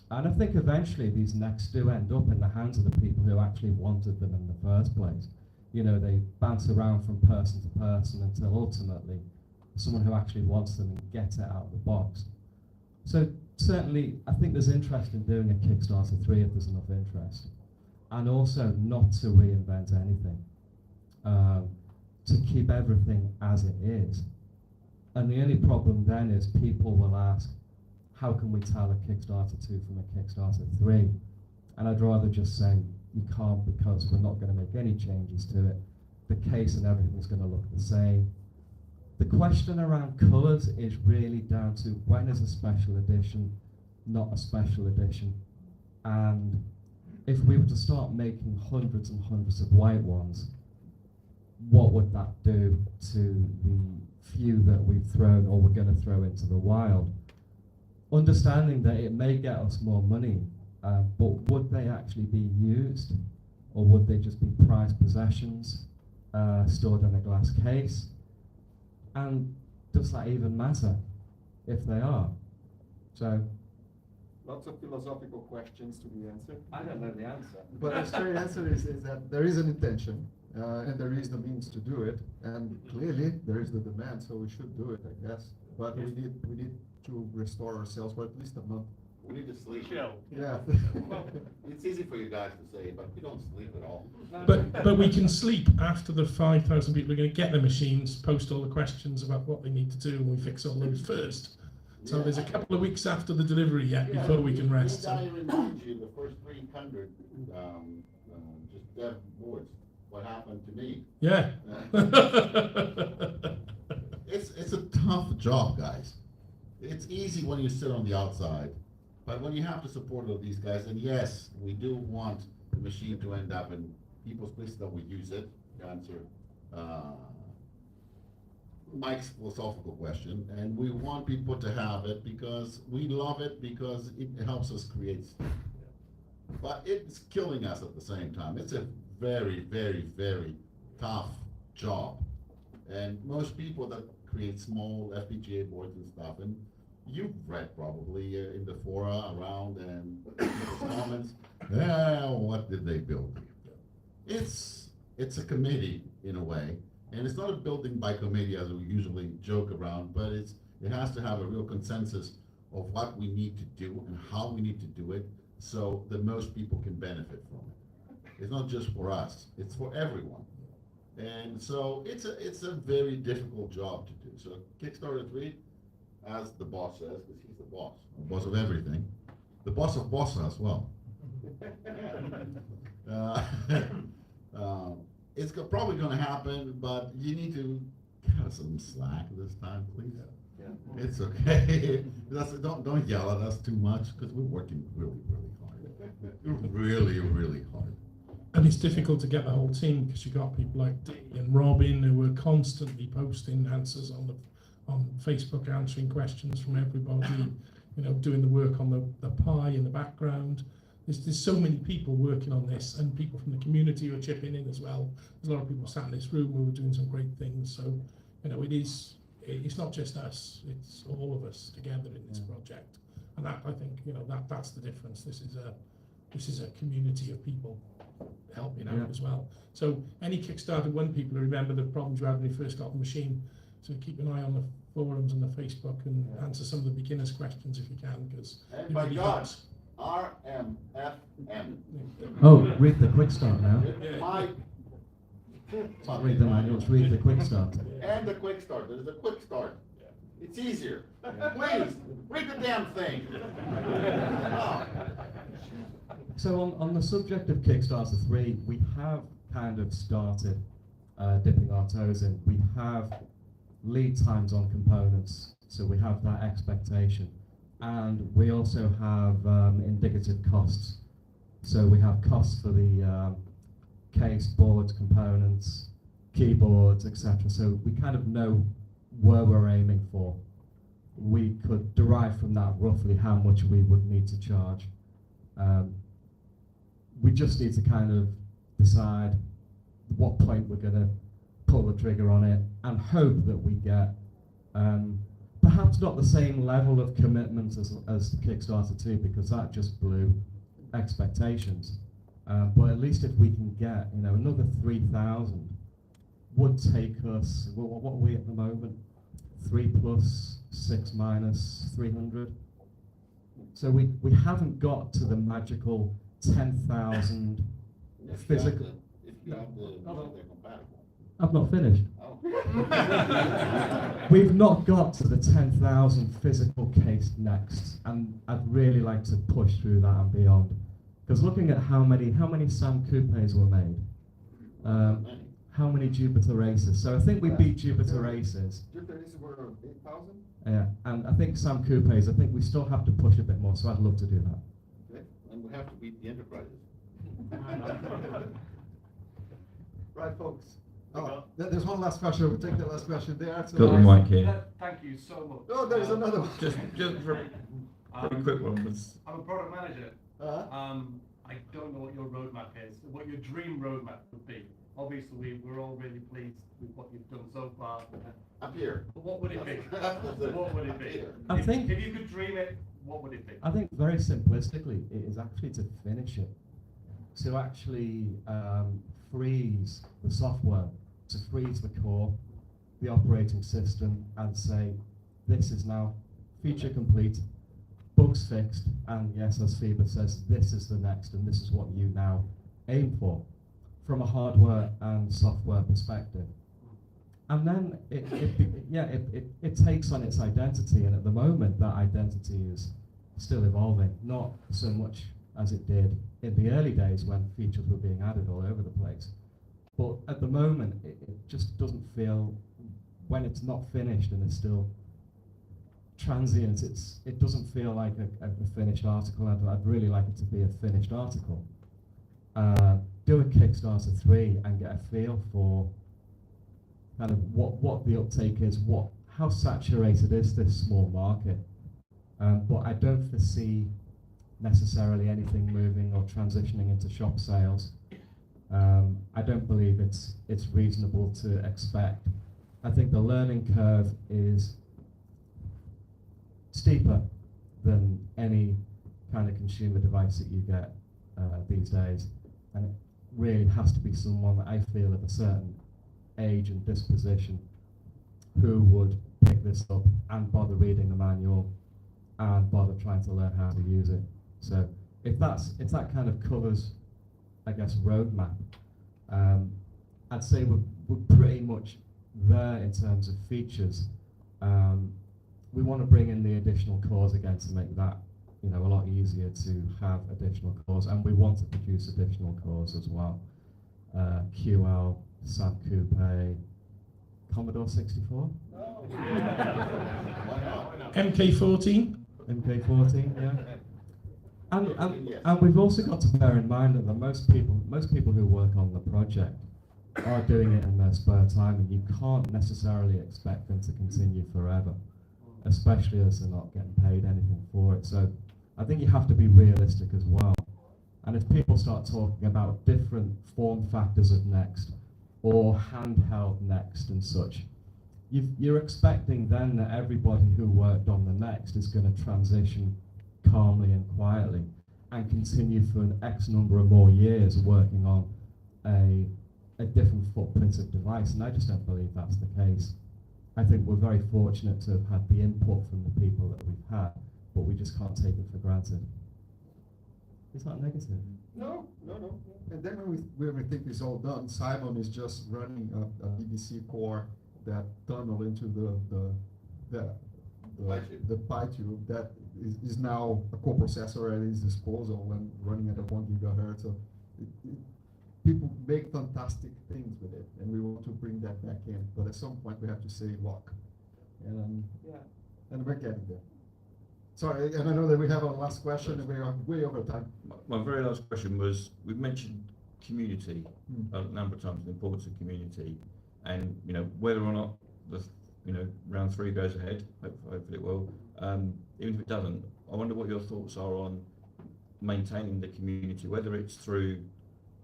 And I think eventually these nexts do end up in the hands of the people who actually wanted them in the first place. You know, they bounce around from person to person until ultimately someone who actually wants them and gets it out of the box. So certainly, I think there's interest in doing a Kickstarter 3 if there's enough interest. And also not to reinvent anything, to keep everything as it is. And the only problem then is people will ask, how can we tell a Kickstarter 2 from a Kickstarter 3? And I'd rather just say, you can't, because we're not going to make any changes to it. The case and everything's going to look the same. The question around colours is really down to when is a special edition not a special edition. And if we were to start making hundreds and hundreds of white ones, what would that do to the few that we've thrown or we're going to throw into the wild? Understanding that it may get us more money, but would they actually be used? Or would they just be prized possessions stored in a glass case? And does that even matter if they are? So, lots of philosophical questions to be answered. I don't know the answer. But the straight answer is that there is an intention, and there is the means to do it, and clearly there is the demand, so we should do it, I guess. But we need to restore ourselves for at least a month. We need to sleep. Yeah. Well, it's easy for you guys to say, but we don't sleep at all. But we can sleep after the 5,000 people are going to get their machines, post all the questions about what they need to do, and we fix all those first. So there's a couple of weeks after the delivery yet before we can rest. I remind you, the first 300 just dev boards, what happened to me. Yeah. It's a tough job, guys. It's easy when you sit on the outside, but when you have to support all these guys, and yes, we do want the machine to end up in people's places that we use it, to answer Mike's philosophical question, and we want people to have it because we love it, because it helps us create stuff. But it's killing us at the same time. It's a very, very, very tough job. And most people that create small FPGA boards and stuff, and you've read probably in the fora around and people's comments, what did they build? It's a committee in a way. And it's not a building by committee as we usually joke around, but it has to have a real consensus of what we need to do and how we need to do it so that most people can benefit from it. It's not just for us, it's for everyone. And so it's a very difficult job to do. So Kickstarter 3, as the boss says, because he's the boss of everything, the boss of boss as well. It's probably going to happen, but you need to cut some slack this time, please. Yeah. It's okay. Don't yell at us too much, because we're working really, really hard. Really, really hard. And it's difficult to get the whole team because you've got people like Dee and Robin who are constantly posting answers on Facebook, answering questions from everybody, doing the work on the pie in the background. There's so many people working on this, and people from the community who are chipping in as well. There's a lot of people sat in this room who are doing some great things. So, it's not just us; it's all of us together in this project. And that, I think, that's the difference. This is a community of people helping out as well. So, any Kickstarter 1 people remember the problems you had when you first got the machine. So keep an eye on the forums and the Facebook and answer some of the beginners' questions if you can, because it really helps. RMFM. Oh, read the quick start now. My Not read the manuals, read the quick start. And the quick start. There's a quick start. It's easier. Please, read the damn thing. Oh. So on the subject of Kickstarter 3, we have kind of started dipping our toes in. We have lead times on components, so we have that expectation. And we also have indicative costs. So we have costs for the case, boards, components, keyboards, etc. So we kind of know where we're aiming for. We could derive from that roughly how much we would need to charge. We just need to kind of decide what point we're going to pull the trigger on it, and hope that we get perhaps not the same level of commitment as Kickstarter 2, because that just blew expectations. But at least if we can get, you know, another 3,000 would take us, what are we at the moment? 3 plus 6 minus 300. So we haven't got to the magical 10,000 physical. If you have the, they're compatible. I've not finished. Oh. We've not got to the 10,000 physical case next, and I'd really like to push through that and beyond. Because looking at how many Sam Coupes were made, how many Jupiter races. So I think we beat Jupiter races. Jupiter races were 8,000? Yeah, and I think Sam Coupes, I think we still have to push a bit more, so I'd love to do that. Okay, and we have to beat the Enterprises. Right, folks. Oh, there's one last question. We'll take the last question there. So Got the mic here. Thank you so much. Oh, there's another one. Just for a pretty quick one was. I'm a product manager. I don't know what your roadmap is, what your dream roadmap would be. Obviously, we're all really pleased with what you've done so far. Up here. But what would it be? What would it be? I think if you could dream it, what would it be? I think very simplistically, it is actually to finish it. To actually freeze the software, to freeze the core, the operating system, and say, this is now feature complete, bugs fixed, and yes, as Phoebe says, this is the next, and this is what you now aim for, from a hardware and software perspective. And then it takes on its identity, and at the moment that identity is still evolving, not so much as it did in the early days when features were being added all over the place. But at the moment, it just doesn't feel, when it's not finished and it's still transient, it doesn't feel like a finished article. I'd really like it to be a finished article. Do a Kickstarter 3 and get a feel for kind of what the uptake is, how saturated is this small market. But I don't foresee necessarily anything moving or transitioning into shop sales. I don't believe it's reasonable to expect. I think the learning curve is steeper than any kind of consumer device that you get these days, and it really has to be someone that I feel of a certain age and disposition who would pick this up and bother reading the manual and bother trying to learn how to use it. So if that kind of covers, I guess, roadmap, I'd say we're pretty much there in terms of features. We want to bring in the additional cores again to make that, you know, a lot easier to have additional cores, and we want to produce additional cores as well. QL, Sam Coupe, Commodore 64, MK14. MK14, yeah. And we've also got to bear in mind that most people who work on the project are doing it in their spare time, and you can't necessarily expect them to continue forever, especially as they're not getting paid anything for it. So I think you have to be realistic as well. And if people start talking about different form factors of Next or handheld Next and such, you're expecting then that everybody who worked on the Next is going to transition calmly and quietly and continue for an X number of more years working on a different footprint of device, and I just don't believe that's the case. I think we're very fortunate to have had the input from the people that we've had, but we just can't take it for granted. Is that negative? No. And then when we think it's all done, Simon is just running a BBC core that tunnel into the PyTube that is now a coprocessor at his disposal and running at a 1 gigahertz. So people make fantastic things with it, and we want to bring that back in. But at some point, we have to say lock, and we're getting there. Sorry, and I know that we have our last question, and we are way over time. My very last question was: we've mentioned community a number of times, the importance of community, and you know whether or not the round 3 goes ahead. Hopefully it will. Even if it doesn't, I wonder what your thoughts are on maintaining the community, whether it's through.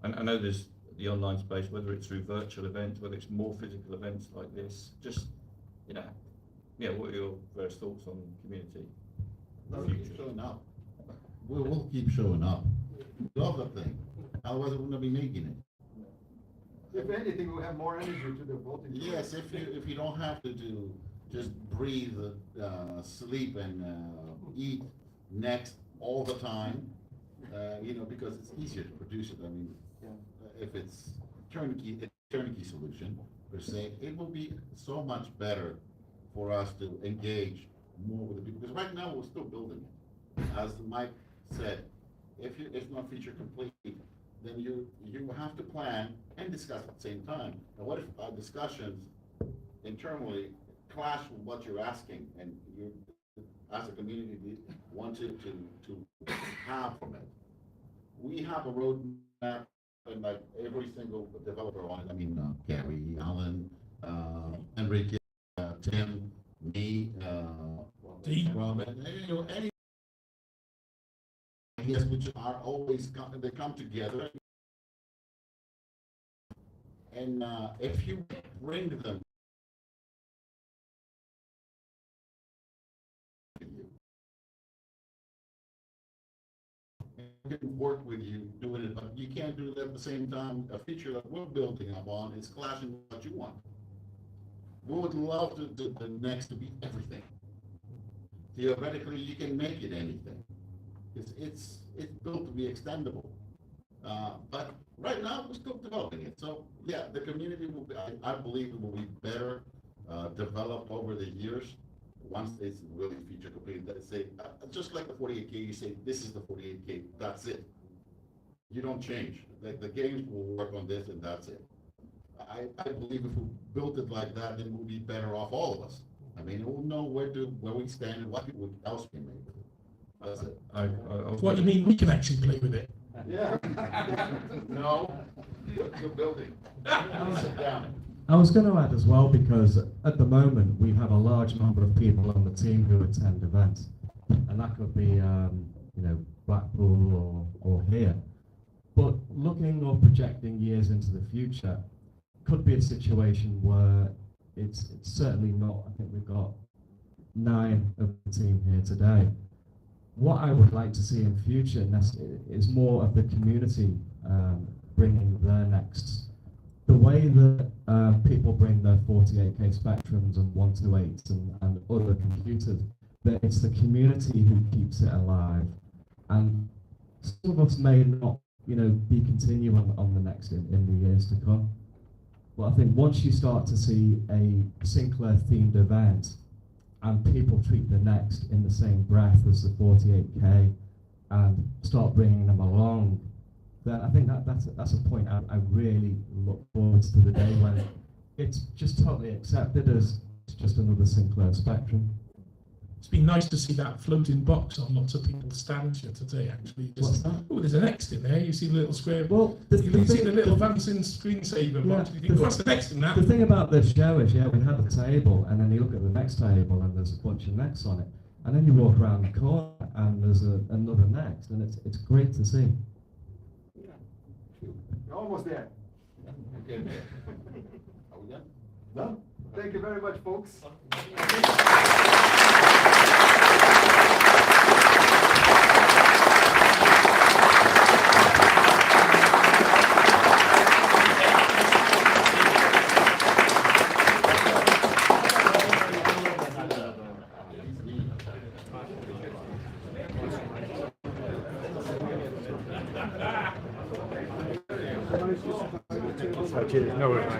And I know there's the online space, whether it's through virtual events, whether it's more physical events like this. Just, you know, yeah, what are your first thoughts on community? We'll keep showing up. We'll keep showing up. Love the thing. Otherwise, we wouldn't be making it. If anything, we'll have more energy to devote. Yes, if you don't have to just breathe, sleep, and eat next all the time, you know, because it's easier to produce it. I mean, if it's a turnkey solution per se, it will be so much better for us to engage more with the people. Because right now we're still building it. As Mike said, if it's not feature complete, then you have to plan and discuss at the same time. And what if our discussions internally clash with what you're asking, and you, as a community, want to have from it? We have a roadmap, and like every single developer on it. I mean, Gary, Alan, Enrique, Tim, me, Rob, and you know, any ideas which are always they come together, and if you bring them, we can work with you doing it, but you can't do that at the same time. A feature that we're building up on is clashing with what you want. We would love the next to be everything. Theoretically, you can make it anything. It's built to be extendable. But right now, we're still developing it. So yeah, the community will be, I believe it will be better developed over the years once it's really feature complete. That say, just like the 48K, you say, this is the 48K, that's it. You don't change. The games will work on this and that's it. I believe if we built it like that, then we'll be better off, all of us. I mean, we'll know where we stand and what else can make it. That's it. What do you mean we can actually play with it? Yeah. No, you're building. Sit down. I was going to add as well, because at the moment we have a large number of people on the team who attend events, and that could be, you know, Blackpool or here. But looking or projecting years into the future, could be a situation where it's certainly not. I think we've got 9 of the team here today. What I would like to see in future is more of the community bringing their next. The way that people bring their 48K Spectrums and 128s and other computers, that it's the community who keeps it alive. And some of us may not, you know, be continuing on the next in the years to come. But I think once you start to see a Sinclair themed event and people treat the next in the same breath as the 48K and start bringing them along, then I think that's a point I really look forward to the day when it's just totally accepted as just another Sinclair Spectrum. It's been nice to see that floating box on lots of people's stands here today, actually. What's that? Oh, there's an next in there. You see the little square. Well, you see the little advancing screensaver box. You think, what's the next in that? The thing about this show is, yeah, we have a table, and then you look at the next table, and there's a bunch of necks on it, and then you walk around the corner, and there's another next, and it's great to see. You're almost there. Okay. Are we done? Done? Thank you very much, folks. No worries,